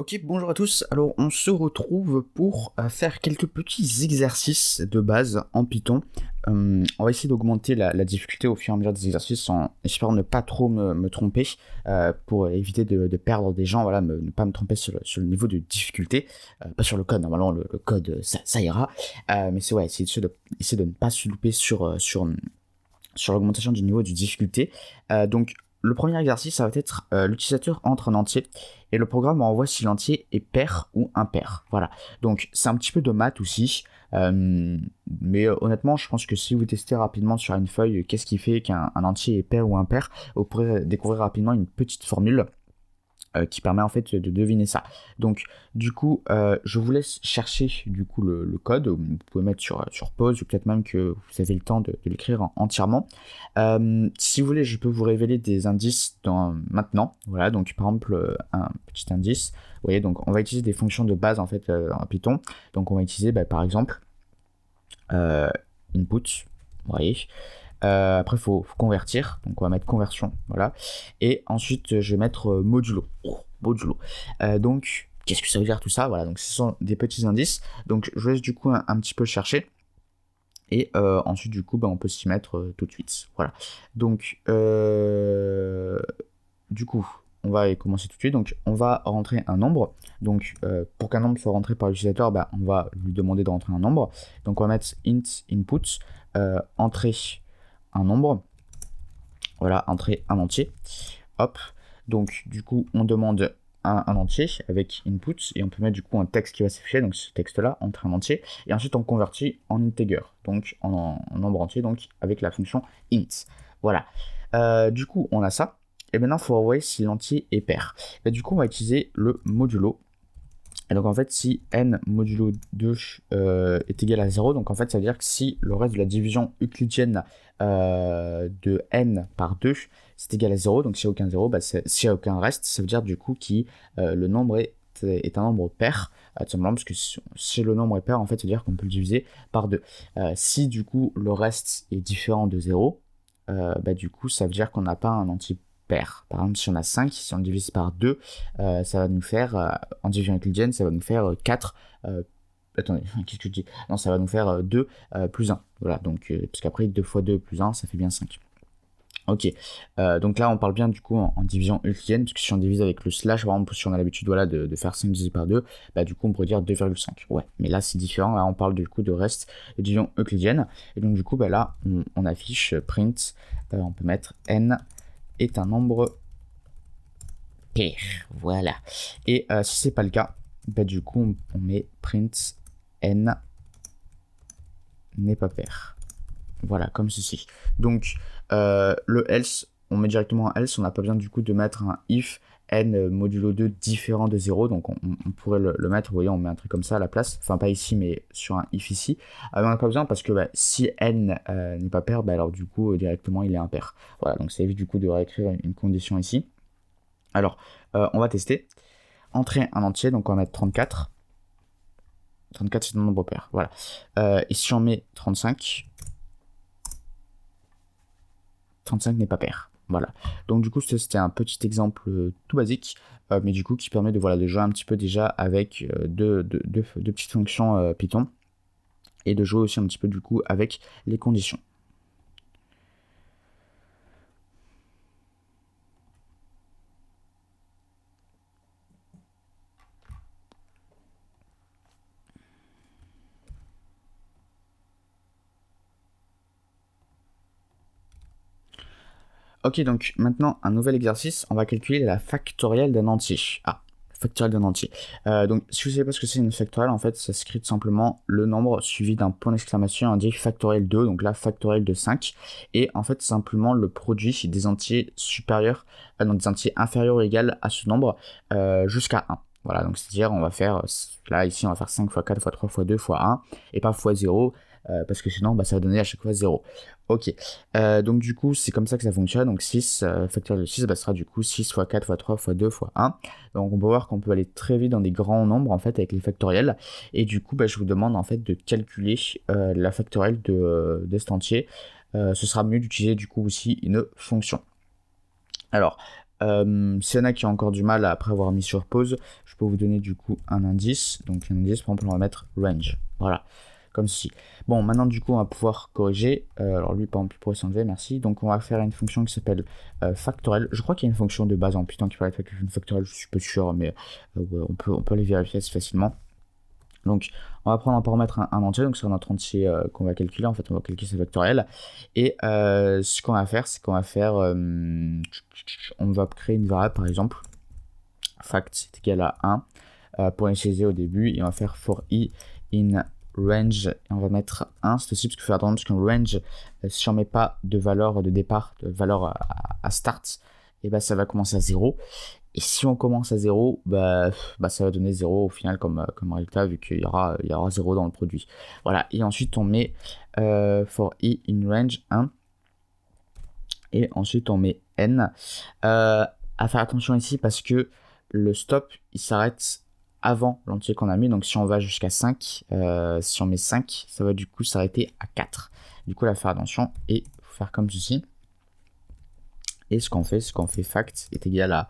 Ok, bonjour à tous. Alors, on se retrouve pour faire quelques petits exercices de base en Python. On va essayer d'augmenter la difficulté au fur et à mesure des exercices en espérant ne pas trop me tromper pour éviter de perdre des gens, voilà, ne pas me tromper sur le niveau de difficulté, pas sur le code. Normalement, le code, ça ira. Mais c'est ouais, essayer de ne pas se louper sur l'augmentation du niveau de difficulté. Donc, le premier exercice, ça va être l'utilisateur entre un entier et le programme envoie si l'entier est pair ou impair. Voilà. Donc, c'est un petit peu de maths aussi. Mais honnêtement, je pense que si vous testez rapidement sur une feuille qu'est-ce qui fait qu'un entier est pair ou impair, vous pourrez découvrir rapidement une petite formule qui permet en fait de deviner ça. Donc du coup, je vous laisse chercher du coup le code. Vous pouvez mettre sur pause ou peut-être même que vous avez le temps de l'écrire entièrement. Si vous voulez, je peux vous révéler des indices maintenant. Voilà, donc par exemple un petit indice. Vous voyez, donc on va utiliser des fonctions de base en fait en Python. Donc on va utiliser par exemple input. Vous voyez. Après, il faut convertir, donc on va mettre conversion, voilà. Et ensuite, je vais mettre modulo. Modulo. Donc, qu'est-ce que ça veut dire tout ça? Voilà, donc ce sont des petits indices. Donc, je laisse du coup un petit peu chercher. Et ensuite, du coup, on peut s'y mettre tout de suite. Voilà. Donc, du coup, on va commencer tout de suite. Donc, on va rentrer un nombre. Donc, pour qu'un nombre soit rentré par l'utilisateur, on va lui demander de rentrer un nombre. Donc, on va mettre int input, entrée un nombre, voilà, entrer un entier, hop, donc du coup on demande un entier avec input et on peut mettre du coup un texte qui va s'afficher, donc ce texte là, entrer un entier, et ensuite on convertit en integer, donc en nombre entier, donc avec la fonction int, voilà. Du coup on a ça, et maintenant il faut envoyer si l'entier est pair, et du coup on va utiliser le modulo. Et donc en fait, si n modulo 2 est égal à 0, donc en fait ça veut dire que si le reste de la division euclidienne de n par 2 c'est égal à 0, donc s'il n'y a aucun 0, s'il n'y a aucun reste, ça veut dire du coup que le nombre est un nombre pair, tout simplement parce que si le nombre est pair, en fait ça veut dire qu'on peut le diviser par 2. Si du coup le reste est différent de 0, du coup ça veut dire qu'on n'a pas un entier pair. Par exemple, si on a 5, si on divise par 2, ça va nous faire, en division euclidienne, ça va nous faire 4. Attendez, qu'est-ce que je dis? Non, ça va nous faire 2 plus 1. Voilà, donc, parce qu'après, 2 fois 2 plus 1, ça fait bien 5. Ok, donc là, on parle bien du coup en division euclidienne, parce que si on divise avec le slash, par exemple, si on a l'habitude de faire 5 divisé par 2, du coup, on pourrait dire 2,5. Ouais, mais là, c'est différent. Là, on parle du coup de reste de division euclidienne. Et donc, du coup, là, on affiche print, on peut mettre n est un nombre pair, voilà. Et si c'est pas le cas, du coup on met print n n'est pas pair, voilà, comme ceci. Donc le else, on met directement un else, on n'a pas besoin du coup de mettre un if n modulo 2 différent de 0, donc on pourrait le mettre, vous voyez, on met un truc comme ça à la place, enfin pas ici mais sur un if ici, on n'a pas besoin parce que si n n'est pas pair, alors du coup directement il est impair, voilà, donc ça évite du coup de réécrire une condition ici. Alors on va tester, entrer un entier, donc on va mettre 34, 34 c'est un nombre pair, voilà, et si on met 35, 35 n'est pas pair. Voilà, donc du coup c'était un petit exemple tout basique, mais du coup qui permet de jouer un petit peu déjà avec deux petites fonctions Python, et de jouer aussi un petit peu du coup avec les conditions. Ok, donc maintenant un nouvel exercice, on va calculer la factorielle d'un entier. Ah, factorielle d'un entier. Donc si vous ne savez pas ce que c'est une factorielle, en fait ça s'écrit tout simplement le nombre suivi d'un point d'exclamation indique factoriel 2, donc là factoriel de 5, et en fait simplement le produit des entiers supérieurs, des entiers inférieurs ou égaux à ce nombre jusqu'à 1. Voilà, donc c'est-à-dire on va faire, là ici on va faire 5 fois 4 fois 3 fois 2 fois 1, et pas fois 0, parce que sinon ça va donner à chaque fois 0. Ok, donc du coup c'est comme ça que ça fonctionne, donc 6, factoriel de 6, sera du coup 6 fois 4 fois 3 fois 2 fois 1, donc on peut voir qu'on peut aller très vite dans des grands nombres en fait avec les factoriels, et du coup je vous demande en fait de calculer la factorielle de cet entier. Ce sera mieux d'utiliser du coup aussi une fonction. Alors S'il y en a qui ont encore du mal après avoir mis sur pause, je peux vous donner du coup un indice. Donc un indice, par exemple, on va mettre range. Voilà, comme ceci. Bon, maintenant du coup, on va pouvoir corriger. Alors lui, par exemple, il pourrait s'enlever, merci. Donc on va faire une fonction qui s'appelle factoriel. Je crois qu'il y a une fonction de base en Python qui peut être une factorielle, je suis pas sûr, mais ouais, on peut les vérifier assez facilement. Donc, on va prendre un paramètre un entier, donc c'est notre entier qu'on va calculer. En fait, on va calculer ce factoriel. Et ce qu'on va faire, c'est qu'on va faire, on va créer une variable, par exemple, fact est égal à 1 pour initialiser au début, et on va faire for i in range, et on va mettre 1, c'est aussi parce qu'il faut faire attention, parce qu'en range, si on met pas de valeur de départ, de valeur à start, et ben ça va commencer à 0. Et si on commence à 0, bah, ça va donner 0 au final comme résultat, vu qu'il y aura 0 dans le produit. Voilà, et ensuite on met for i in range 1. Et ensuite on met n. À faire attention ici parce que le stop, il s'arrête avant l'entier qu'on a mis. Donc si on va jusqu'à 5, si on met 5, ça va du coup s'arrêter à 4. Du coup, là, faire attention et faire comme ceci. Et ce qu'on fait, fact est égal à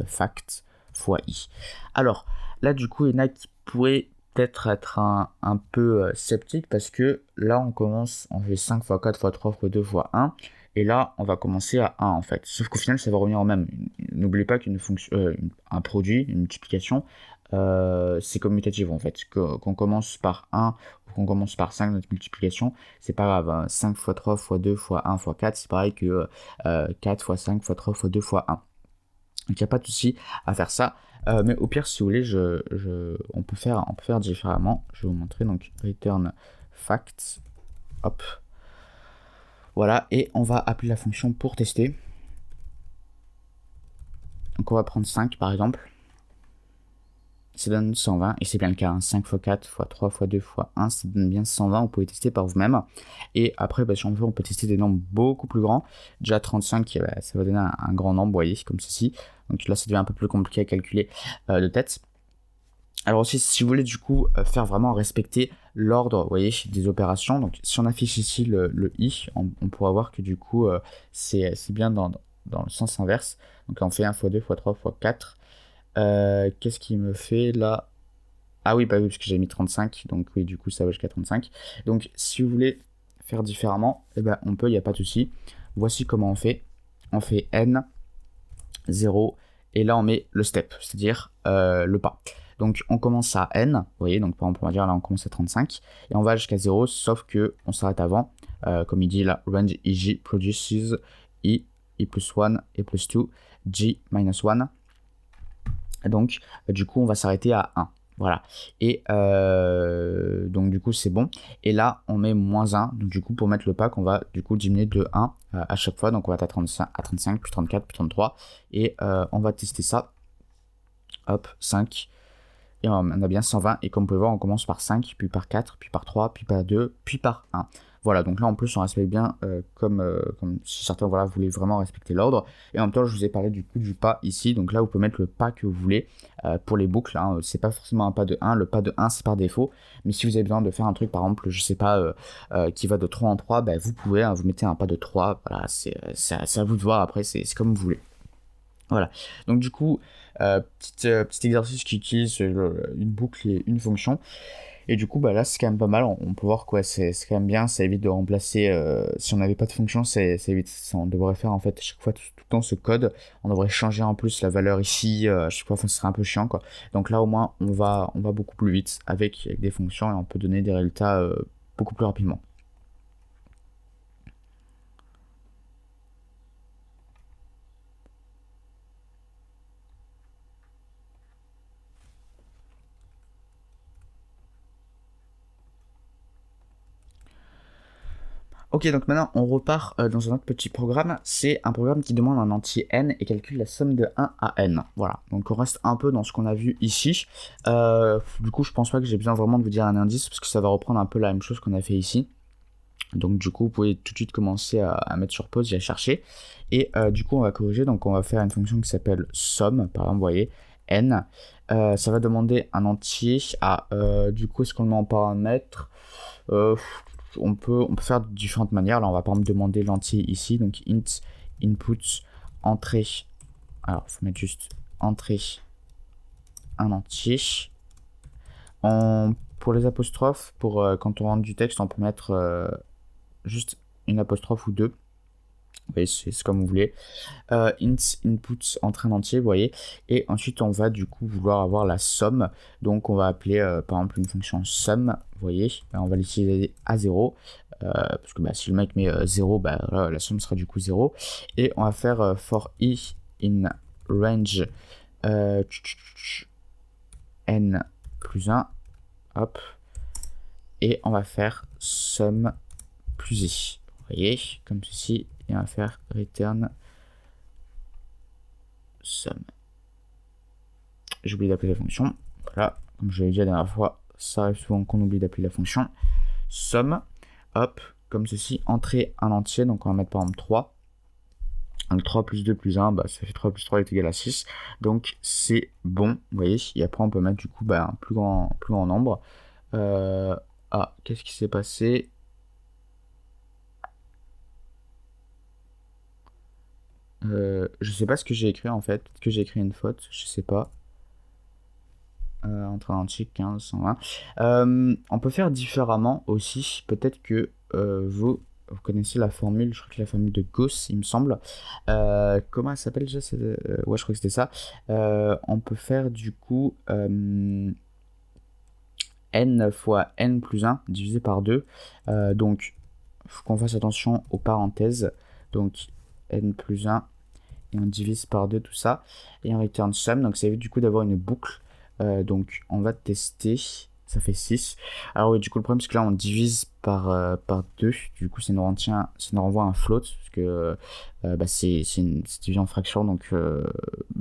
fact fois i. Alors, là, du coup, il y en a qui pourraient peut-être être un peu sceptiques parce que là, on fait 5 fois 4 fois 3 fois 2 fois 1. Et là, on va commencer à 1 en fait. Sauf qu'au final, ça va revenir au même. N'oubliez pas qu'une fonction, un produit, une multiplication, c'est commutatif en fait. Qu'on commence par 1 ou qu'on commence par 5 notre multiplication, c'est pas grave. Hein. 5 fois 3 fois 2 fois 1 fois 4, c'est pareil que 4 fois 5 fois 3 fois 2 fois 1. Donc il n'y a pas de souci à faire ça. Mais au pire, si vous voulez, on peut faire différemment. Je vais vous montrer. Donc return fact. Hop. Voilà, et on va appeler la fonction pour tester. Donc on va prendre 5 par exemple. Ça donne 120, et c'est bien le cas. Hein. 5 x 4 x 3 x 2 x 1, ça donne bien 120. Vous pouvez tester par vous-même. Et après, si on veut, on peut tester des nombres beaucoup plus grands. Déjà 35, ça va donner un grand nombre, vous voyez, comme ceci. Donc là, ça devient un peu plus compliqué à calculer de tête. Alors aussi, si vous voulez du coup faire vraiment respecter l'ordre, vous voyez, des opérations, donc si on affiche ici le i, on pourra voir que du coup c'est bien dans le sens inverse. Donc là, on fait 1 x 2 x 3 x 4. Qu'est-ce qu'il me fait là? Ah oui, bah oui, parce que j'ai mis 35, donc oui, du coup ça va jusqu'à 35. Donc si vous voulez faire différemment, eh ben, on peut, il n'y a pas de souci. Voici comment on fait. On fait n, 0, et là on met le step, c'est-à-dire le pas. Donc on commence à n, vous voyez, donc par exemple on va dire là on commence à 35, et on va jusqu'à 0, sauf que on s'arrête avant, comme il dit là, range eg produces i plus 1, e plus 2, g minus 1. Donc du coup on va s'arrêter à 1. Voilà. Et donc du coup c'est bon. Et là on met moins 1. Donc du coup pour mettre le pack on va du coup diminuer de 1 à chaque fois. Donc on va être à 35, puis 34, puis 33. Et on va tester ça. Hop, 5. Et on a bien 120. Et comme vous pouvez voir on commence par 5, puis par 4, puis par 3, puis par 2, puis par 1. Voilà, donc là en plus on respecte bien comme si certains voulaient vraiment respecter l'ordre. Et en même temps je vous ai parlé du coup du pas ici, donc là vous pouvez mettre le pas que vous voulez pour les boucles. Hein. C'est pas forcément un pas de 1, le pas de 1 c'est par défaut. Mais si vous avez besoin de faire un truc par exemple, je sais pas, qui va de 3 en 3, bah, vous pouvez, hein, vous mettez un pas de 3, voilà, c'est à vous de voir après, c'est comme vous voulez. Voilà, donc du coup, petit exercice qui utilise une boucle et une fonction. Et du coup, bah là, c'est quand même pas mal. On peut voir quoi, c'est quand même bien. Ça évite de remplacer. Si on n'avait pas de fonction, ça évite. On devrait faire en fait à chaque fois tout le temps ce code. On devrait changer en plus la valeur ici. À chaque fois, ce serait un peu chiant quoi. Donc là, au moins, on va beaucoup plus vite avec des fonctions et on peut donner des résultats beaucoup plus rapidement. Ok, donc maintenant on repart dans un autre petit programme. C'est un programme qui demande un entier n et calcule la somme de 1 à n. Voilà, donc on reste un peu dans ce qu'on a vu ici. Du coup, je pense pas que j'ai besoin vraiment de vous dire un indice parce que ça va reprendre un peu la même chose qu'on a fait ici. Donc du coup, vous pouvez tout de suite commencer à mettre sur pause et à chercher. Et du coup, on va corriger. Donc on va faire une fonction qui s'appelle somme, par exemple, vous voyez, n. Ça va demander un entier à, du coup, est-ce qu'on le met en paramètre on peut faire de différentes manières. Là, on va par exemple demander l'entier ici, donc int input entrée Alors, il faut mettre juste entrée un entier. Pour les apostrophes, quand on rentre du texte, on peut mettre juste une apostrophe ou deux. Vous voyez, c'est comme vous voulez. Int, input, entrée en entier, vous voyez. Et ensuite, on va du coup vouloir avoir la somme. Donc, on va appeler par exemple une fonction sum, vous voyez. On va l'utiliser à 0. Parce que si le mec met 0, la somme sera du coup 0. Et on va faire for i in range n plus 1. Hop. Et on va faire sum plus i. Vous voyez, comme ceci. Et on va faire return sum. J'ai oublié d'appeler la fonction. Voilà, comme je l'ai dit la dernière fois, ça arrive souvent qu'on oublie d'appeler la fonction. Sum, hop, comme ceci, entrée un entier, donc on va mettre par exemple 3. Donc 3 plus 2 plus 1, ça fait 3 plus 3 est égal à 6. Donc c'est bon, vous voyez. Et après on peut mettre du coup un plus grand nombre. Qu'est-ce qui s'est passé? Je sais pas ce que j'ai écrit en fait. Peut-être que j'ai écrit une faute, je sais pas. Entre un entier 15, 120. On peut faire différemment aussi. Peut-être que vous connaissez la formule, je crois que la formule de Gauss, il me semble. Comment elle s'appelle déjà? Ouais, je crois que c'était ça. On peut faire du coup n fois n plus 1 divisé par 2. Donc, il faut qu'on fasse attention aux parenthèses. Donc, n plus 1 et on divise par 2 tout ça. Et on return sum. Donc, ça évite du coup d'avoir une boucle. Donc on va tester, ça fait 6. Alors oui, du coup le problème c'est que là on divise par 2, du coup ça nous renvoie un float, parce que c'est une division en fraction, donc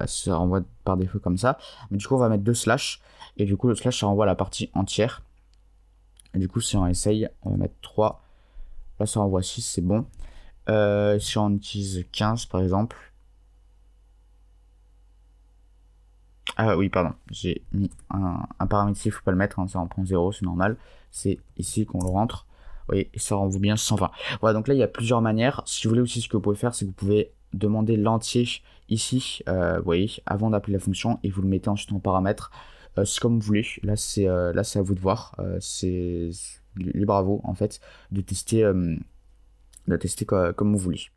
ça renvoie par défaut comme ça. Mais du coup on va mettre 2 slash, et du coup le slash ça renvoie la partie entière. Et du coup si on essaye, on va mettre 3, là ça renvoie 6, c'est bon. Si on utilise 15 par exemple, ah oui, pardon, j'ai mis un paramètre ici, il ne faut pas le mettre, ça en prend 0, c'est normal. C'est ici qu'on le rentre. Oui, et ça renvoie bien 120. Voilà, donc là, il y a plusieurs manières. Si vous voulez aussi, ce que vous pouvez faire, c'est que vous pouvez demander l'entier ici, vous voyez, avant d'appeler la fonction, et vous le mettez ensuite en paramètre. C'est comme vous voulez. Là, c'est à vous de voir. C'est libre à vous, en fait, de tester comme vous voulez.